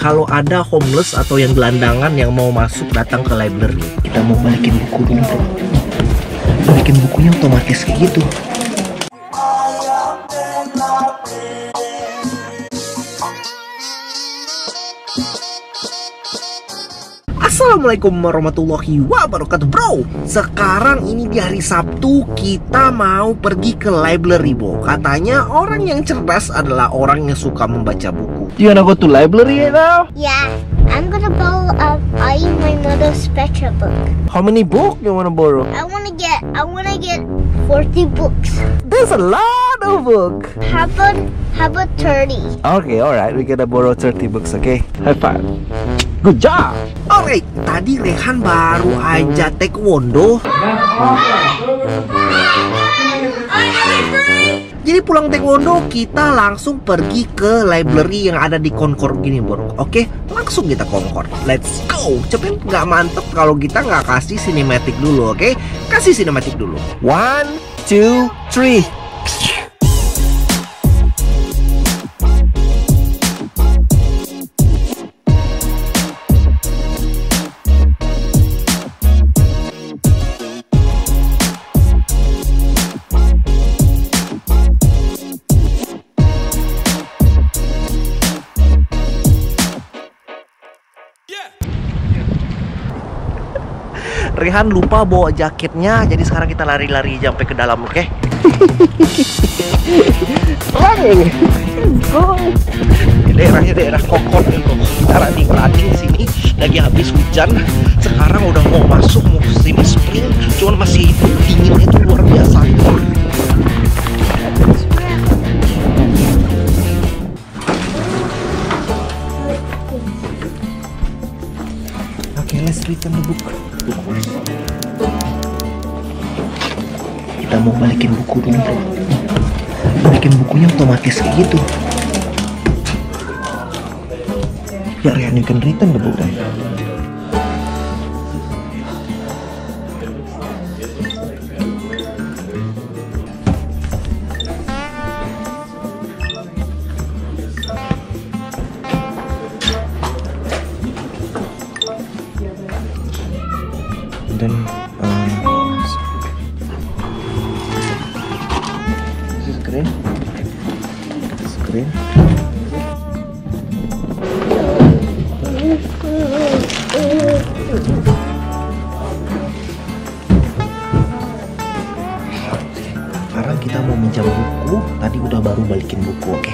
kalau ada homeless atau yang gelandangan yang mau masuk datang ke library. Kita mau balikin buku dulu bro. Balikin bukunya otomatis kayak gitu. Assalamualaikum warahmatullahi wabarakatuh bro. Sekarang ini di hari Sabtu, kita mau pergi ke library bro. Katanya orang yang cerdas adalah orang yang suka membaca buku. You wanna go to library now? Yeah, I'm gonna borrow my mother's special book. How many books you wanna borrow? I wanna get 40 books. There's a lot of books. How about 30? Okay, alright, we gonna borrow 30 books, okay? High five. Good job. Alright, tadi Rehan baru aja taekwondo. Jadi pulang taekwondo kita langsung pergi ke library yang ada di Concord gini bro. Oke, langsung kita Concord. Let's go. Cepet, nggak mantep kalau kita nggak kasih cinematic dulu, oke? Kasih cinematic dulu. 1, 2, 3. Rehan lupa bawa jaketnya, jadi sekarang kita lari-lari sampai ke dalam, oke? Daerah Concord nih bro. Kita running di sini, lagi habis hujan. Sekarang udah mau masuk musim spring, cuman masih dinginnya itu luar biasa. Oke, let's read the book. Kita mau balikin buku dulu bro. Balikin bukunya otomatis kayak gitu. Ya Rian, you can return the book. Dan screen. Sekarang kita mau minjam buku. Tadi udah baru balikin buku, oke?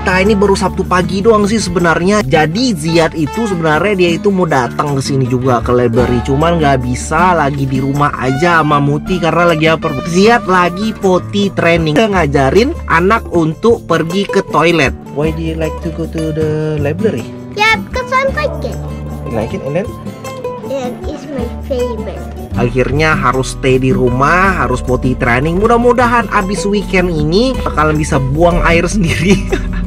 Nah, ini baru Sabtu pagi doang sih sebenarnya. Jadi Ziad itu sebenarnya dia itu mau datang ke sini juga ke library, cuman nggak bisa, lagi di rumah aja sama Muti karena lagi apa? Ziad lagi potty training. Dia ngajarin anak untuk pergi ke toilet. Why do you like to go to the library? Yeah, because I like it. You like it, and then? Yeah, it's my favorite. Akhirnya harus stay di rumah, harus potty training. Mudah-mudahan abis weekend ini kalian bisa buang air sendiri.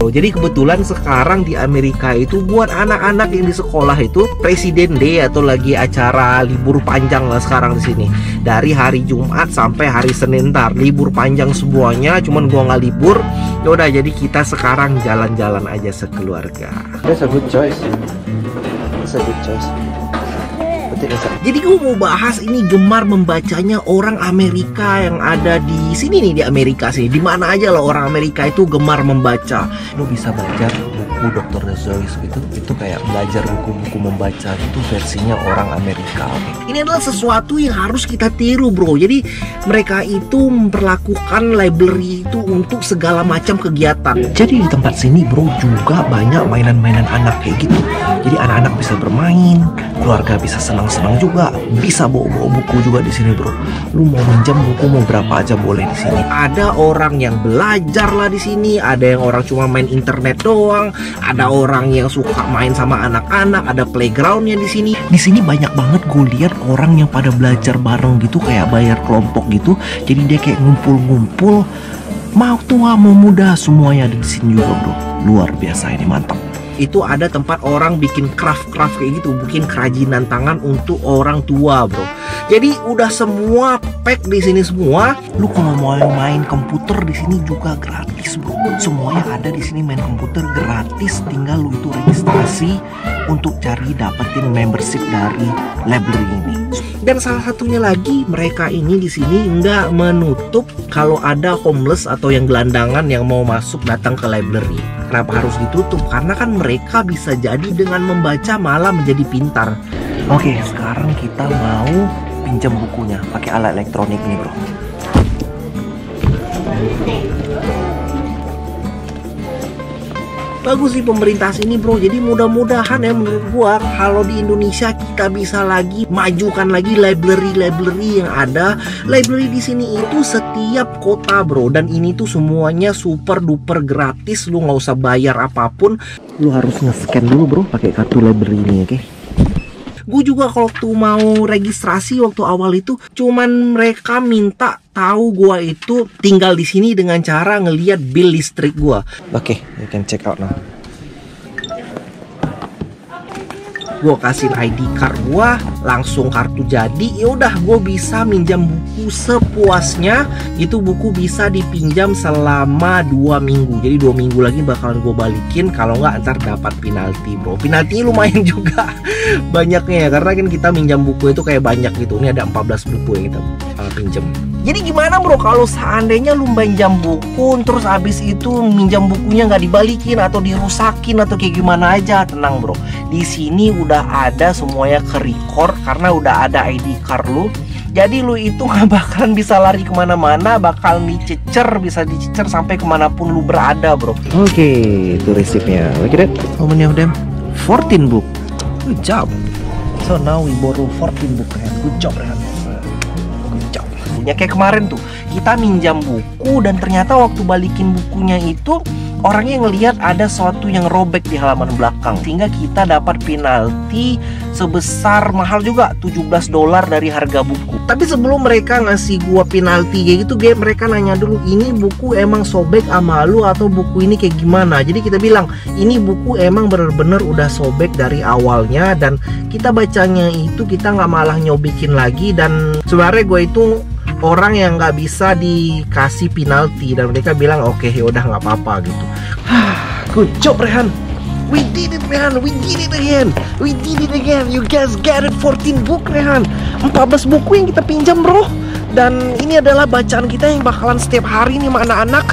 Jadi kebetulan sekarang di Amerika itu buat anak-anak yang di sekolah itu Presiden Day atau lagi acara libur panjang lah sekarang di sini. Dari hari Jumat sampai hari Senin ntar libur panjang semuanya, cuman gua nggak libur. Yaudah, jadi kita sekarang jalan-jalan aja sekeluarga. That's a good choice. That's a good choice. Jadi gue mau bahas ini gemar membacanya orang Amerika yang ada di sini nih, di Amerika sih. Di mana aja lah orang Amerika itu gemar membaca. Lo bisa belajar buku Dr. Seuss gitu. Itu kayak belajar buku-buku membaca itu versinya orang Amerika. Ini adalah sesuatu yang harus kita tiru bro. Jadi mereka itu memperlakukan library itu untuk segala macam kegiatan. Jadi di tempat sini bro juga banyak mainan-mainan anak kayak gitu. Jadi anak-anak bisa bermain, keluarga bisa senang-senang juga, bisa bawa-bawa buku juga di sini bro. Lu mau minjam buku mau berapa aja boleh di sini. Ada orang yang belajar lah di sini, ada yang orang cuma main internet doang, ada orang yang suka main sama anak-anak, ada playgroundnya di sini. Di sini banyak banget gue lihat orang yang pada belajar bareng gitu, kayak bayar kelompok gitu. Jadi dia kayak ngumpul-ngumpul, mau tua mau muda semuanya ada di sini juga bro. Luar biasa, ini mantap. Itu ada tempat orang bikin craft kayak gitu, bikin kerajinan tangan untuk orang tua, bro. Jadi udah semua pack di sini semua. Lu kalau mau main komputer di sini juga gratis, bro. Semuanya ada di sini, main komputer gratis. Tinggal lu itu registrasi untuk cari dapetin membership dari library ini. Dan salah satunya lagi, mereka ini di sini nggak menutup kalau ada homeless atau yang gelandangan yang mau masuk datang ke library. Kenapa harus ditutup? Karena kan mereka bisa jadi dengan membaca malah menjadi pintar. Oke, sekarang kita mau pinjam bukunya pakai alat elektronik nih, bro. Bagus sih pemerintah sini, bro. Jadi mudah-mudahan ya, menurut gua kalau di Indonesia kita bisa lagi majukan lagi library yang ada. Library di sini itu setiap kota, bro, dan ini tuh semuanya super duper gratis. Lu nggak usah bayar apapun. Lu harus nge-scan dulu, bro, pakai kartu library ini, oke? Gue juga kalau tuh mau registrasi waktu awal itu cuman mereka minta tahu gua itu tinggal di sini dengan cara ngelihat bill listrik gua. Oke, you can check out now. Gue kasih ID card gue, langsung kartu jadi. Ya udah, gue bisa minjam buku sepuasnya. Itu buku bisa dipinjam selama 2 minggu. Jadi 2 minggu lagi bakalan gue balikin. Kalau nggak ntar dapat penalti, bro. Penaltinya lumayan juga banyaknya ya, karena kan kita minjam buku itu kayak banyak gitu. Ini ada 14 buku yang kita pinjam. Jadi gimana, bro, kalau seandainya lu minjam buku terus habis itu minjam bukunya nggak dibalikin atau dirusakin atau kayak gimana aja, tenang, bro. Di sini udah ada semuanya ke-record karena udah ada ID card lu. Jadi lu itu nggak bakalan bisa lari kemana-mana, bakal dicecer, bisa dicecer sampai kemanapun lu berada, bro. Oke, itu resipnya. Look at that. How many of them? 14 book. Good job. So now we borrow 14 book, Rehan. Good job, Rehan. Good job. Ya kayak kemarin tuh, kita minjam buku dan ternyata waktu balikin bukunya itu orangnya ngelihat ada sesuatu yang robek di halaman belakang, sehingga kita dapat penalti sebesar mahal juga $17 dari harga buku. Tapi sebelum mereka ngasih gua penalti kayak gitu, mereka nanya dulu, ini buku emang sobek sama lu atau buku ini kayak gimana? Jadi kita bilang ini buku emang bener-bener udah sobek dari awalnya, dan kita bacanya itu kita nggak malah nyobikin lagi. Dan sebenarnya gue itu orang yang nggak bisa dikasih penalti, dan mereka bilang oke, yaudah nggak apa-apa gitu. Good job, Rehan. We did it, Rehan. We did it again. We did it again. You guys get it. 14 book, Rehan. 14 buku yang kita pinjam, bro. Dan ini adalah bacaan kita yang bakalan setiap hari nih sama anak-anak.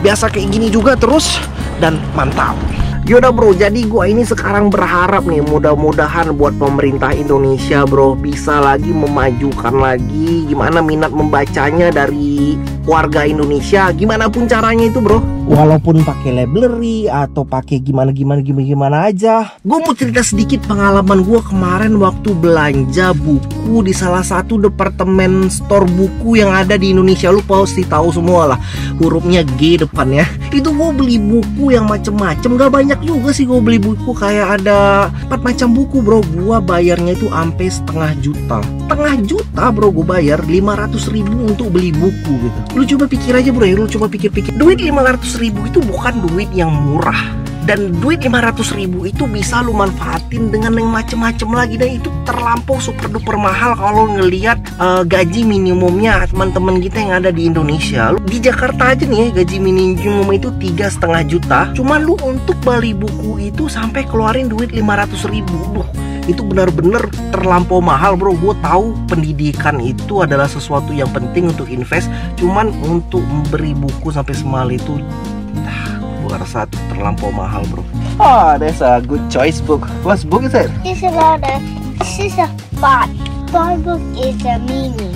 Biasa kayak gini juga terus, dan mantap. Yaudah, bro, jadi gua ini sekarang berharap nih, mudah-mudahan buat pemerintah Indonesia, bro, bisa lagi memajukan lagi gimana minat membacanya dari warga Indonesia, gimana pun caranya itu, bro. Walaupun pakai library atau pakai gimana aja. Gue mau cerita sedikit pengalaman gue kemarin waktu belanja buku di salah satu departemen store buku yang ada di Indonesia. Lu pasti tahu semua lah, hurufnya G depannya. Itu gue beli buku yang macem-macem, gak banyak juga sih gue beli buku, kayak ada 4 macam buku, bro. Gue bayarnya itu sampai setengah juta, bro. Gue bayar 500.000 untuk beli buku gitu. Lu coba pikir aja, bro, lu coba pikir-pikir, duit 500.000 itu bukan duit yang murah. Dan duit 500.000 itu bisa lu manfaatin dengan yang macem-macem lagi. Dan itu terlampau super duper mahal kalau ngelihat gaji minimumnya teman-teman kita yang ada di Indonesia. Di Jakarta aja nih ya, gaji minimum itu 3,5 juta. Cuma lu untuk beli buku itu sampai keluarin duit 500.000. Itu benar-benar terlampau mahal, bro. Gue tahu pendidikan itu adalah sesuatu yang penting untuk invest. Cuman untuk memberi buku sampai semahal itu, gue rasa itu terlampau mahal, bro. That's a good choice book. What book is it? This is a 5 book is a mini.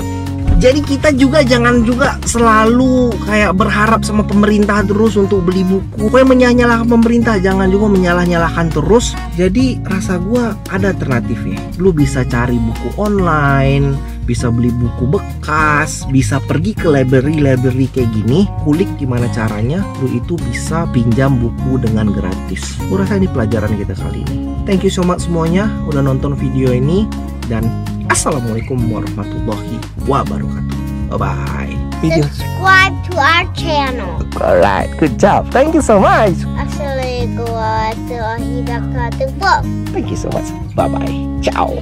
Jadi kita juga jangan juga selalu kayak berharap sama pemerintah terus untuk beli buku. Pokoknya menyalah-nyalahkan pemerintah, jangan juga menyalah-nyalahkan terus. Jadi rasa gua ada alternatifnya. Lu bisa cari buku online, bisa beli buku bekas, bisa pergi ke library kayak gini, kulik gimana caranya lu itu bisa pinjam buku dengan gratis. Gua rasa ini pelajaran kita kali ini. Thank you so much semuanya udah nonton video ini, dan assalamualaikum warahmatullahi wabarakatuh. Bye-bye. Subscribe to our channel. Alright, good job. Thank you so much. Assalamualaikum. Assalamualaikum warahmatullahi wabarakatuh. Thank you so much. Bye bye. Ciao.